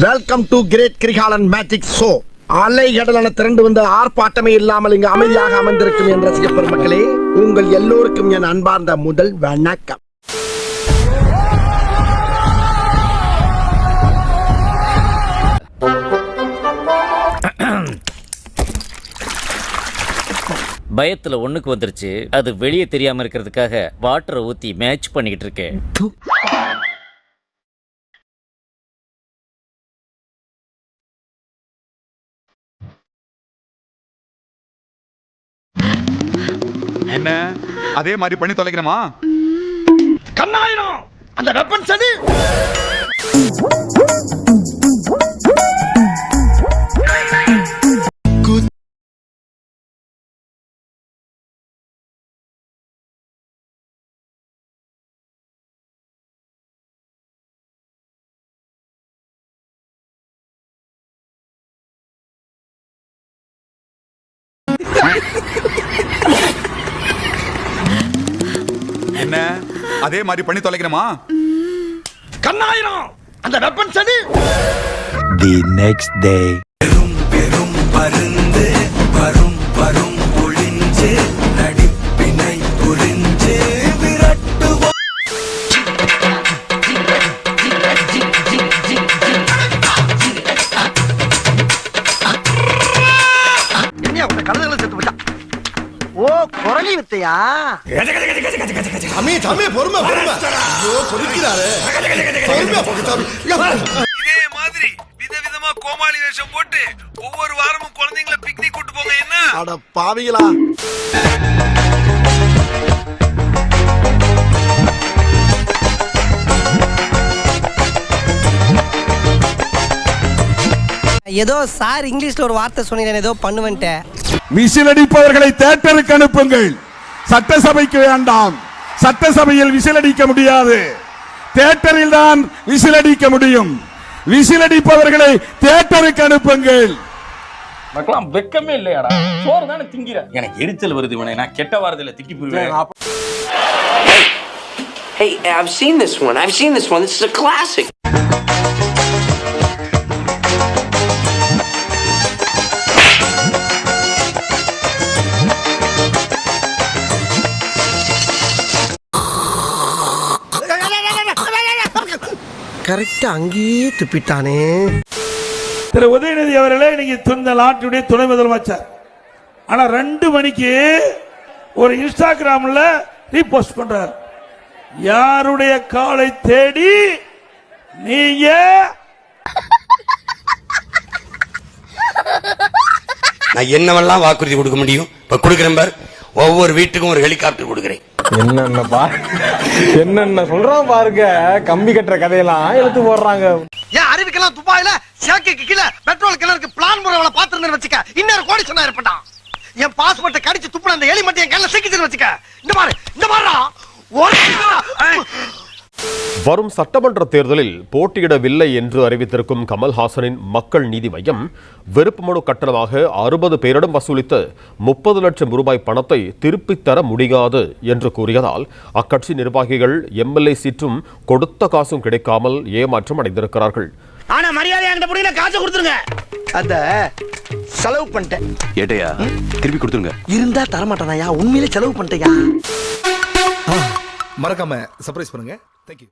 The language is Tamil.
Welcome to great Girikalan magic show. அலைகடலான திரண்டு வந்து ஆர்ப்பாட்டமே இல்லாமல் இங்கு அமைதியாக அமர்ந்திருக்கும் என் ரசிக பெருமக்களே, உங்கள் எல்லோருக்கும் என் அன்பார்ந்த முதல் வணக்கம். பயத்துல ஒண்ணுக்கு வந்துருச்சு. அது வெளியே தெரியாம இருக்கிறதுக்காக வாட்டரை ஊத்தி மேட்ச் பண்ணிக்கிட்டு இருக்கேன். என்ன அதே மாதிரி பண்ணி தொலைக்கணுமா? கண்ணாயிரம் அந்த வெப்பன் சதி. என்ன அதே மாதிரி பண்ணி தொலைக்கணுமா? கண்ணாயிரம் அந்த வெப்பன் சதி. The next day. பெரும் பருந்து வரும் வரும் ஒளிஞ்சு நடிப்பினை புரிஞ்சு விரட்டுவோம். என்ன உங்க கழுதுகளை செத்து போச்சா? ஓ, குரலி வித்தையா? பொறுமை பொறுமை. ஐயோ, கொதிக்கிறாரு. இதே மாதிரி விதவிதமா கோமாளி வேஷம் போட்டு ஒவ்வொரு வாரமும் குழந்தைங்களை பிக்னிக் கூட்டு போங்க. என்ன அட பாவிகளா. ஏதோ சார் இங்கிலீஷ்ல ஒரு வார்த்தை சொன்னீங்க, ஏதோ பண்ணுவேன்ட்டேன். விசில் அடிப்பவர்களை தியேட்டருக்கு அனுப்புங்கள். சட்டசபைக்கு வேண்டாம். சட்டசபையில் விசில் அடிக்க முடியாது. தியேட்டரில் தான் விசில் அடிக்க முடியும். விசில் அடிப்பவர்களை தியேட்டருக்கு அனுப்புங்கள். மக்களாம் வெக்கமே இல்லையாடா? சோறு தானே திங்கிற. எனக்கு எரிச்சல் வருது. இவனை நான் கெட்ட வாரத்துல திக்கி போடுவேன். Hey, I've seen this one. This is a classic. கரெக்டா அங்கேயே துப்பிட்டானே. திரு உதயநிதி அவர்களே, இன்னைக்கு இந்த நாட்டுடைய துணை முதலமைச்சர். ஆனா 2 மணிக்கு ஒரு இன்ஸ்டாகிராம்ல ரீபோஸ்ட் பண்றார். யாருடைய காலை தேடி நீங்க நான் என்னவெல்லாம் வாக்குறுதி கொடுக்க முடியும்? இப்ப கொடுக்கிறேன் பார். ஒவ்வொரு வீட்டுக்கும் ஒரு ஹெலிகாப்டர் கொடுக்கிறேன். என்னென்ன சொல்றான் பாருங்க. கம்பி கட்டுற கதையெல்லாம் எடுத்து போடுறாங்க. ஏன் அறிவிக்கலாம் துபாயில சேக்கைக்கு கீழே பெட்ரோல் கிணறுக்கு பிளான் முறைகளை பாத்துருந்தேன்னு வச்சுக்க, இன்னொரு கோடி சொன்னா இருப்பட்டான். என் பாஸ்போர்ட்டை கடிச்சு துப்புன அந்த எலி மட்டும் என் கையில சிக்கிச்சுன்னு வச்சுக்க. இந்த மாதிரி வரும் சட்டமன்ற தேர்தலில் போட்டியிடவில்லை என்று அறிவித்திருக்கும் கமல்ஹாசனின் மக்கள் நீதி மையம் வெறுப்பு மனு கட்டணமாக 60 பேரிடம் வசூலித்த 30 லட்சம் ரூபாய் பணத்தை திருப்பித் தர முடியாது என்று கூறியதால் அக்கட்சி நிர்வாகிகள் எம்எல்ஏ சீற்றும் கொடுத்த காசும் கிடைக்காமல் ஏமாற்றம் அடைந்திருக்கிறார்கள். ஆனா மரியாதை என்கிட்ட புரியல, காசு கொடுத்துருங்க. அத செலவு பண்ணிட்டேன். ஏட்டையா திருப்பி கொடுத்துருங்க. இருந்தா தரமாட்டானா? உண்மையிலே செலவு பண்ணிட்டேயா? மறக்காம சர்ப்ரைஸ் பண்ணுங்க. Thank you.